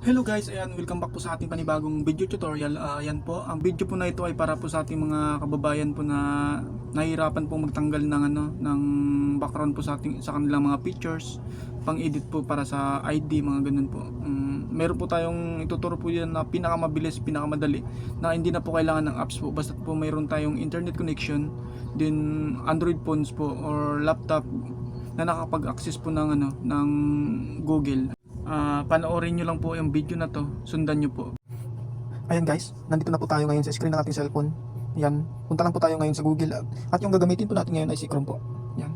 Hello guys, ayan, welcome back po sa ating panibagong video tutorial. Ayan po, ang video po na ito ay para po sa ating mga kababayan po na nahihirapan po magtanggal ng background po sa kanilang mga pictures, pang-edit po para sa ID, mga ganun po. Meron po tayong ituturo po yan na pinakamabilis, pinakamadali, na hindi na po kailangan ng apps po, basta po mayroon tayong internet connection, din Android phones po or laptop na nakapag-access po ng Google. Panoorin nyo lang po yung video na to, sundan nyo po. Ayan guys, nandito na po tayo ngayon sa screen ng ating cellphone. Yan, punta lang po tayo ngayon sa Google at yung gagamitin po natin ngayon ay si Chrome po. Yan.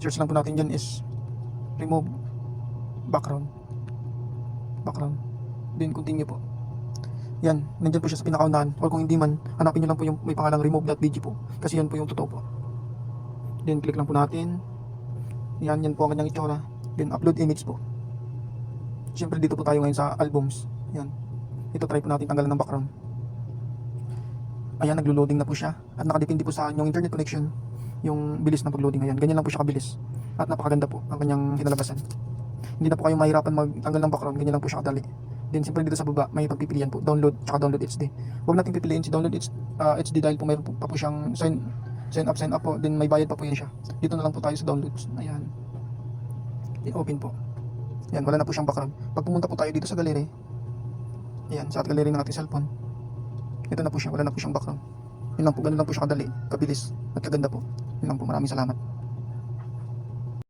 Search lang po natin dyan is remove background. Then continue po. Yan, nandyan po siya sa pinakaunahan, or kung hindi man, hanapin nyo lang po yung may pangalang remove.bg po, kasi yan po yung totoo po. Then click lang po natin. Yan po ang kanyang itsura. Then upload image po. Siyempre dito po tayo ngayon sa albums. Yan. Ito try po natin tanggalan ng background. Ayan, naglo-loading na po siya. At nakadepende po sa yung internet connection, yung bilis ng pag-loading. Ayan, ganyan lang po siya kabilis. At napakaganda po ang kanyang kinalabasan. Hindi na po kayo mahirapan magtanggal ng background, ganyan lang po siya kadali. Then siyempre dito sa baba, may pagpipilian po, download tsaka download HD. Huwag natin pipiliin si download HD dahil po mayroon pa po siyang sign up po, then may bayad pa po yan siya. Dito na lang po tayo sa downloads. Ayan. I-open po. Yan, wala na po siyang background. Pag pumunta po tayo dito sa gallery, ayan, sa gallery ng ating cellphone, ito na po siya, wala na po siyang background. Yun lang po, ganun lang po siya kadali, kabilis, at kaganda po. Yun lang po, maraming salamat.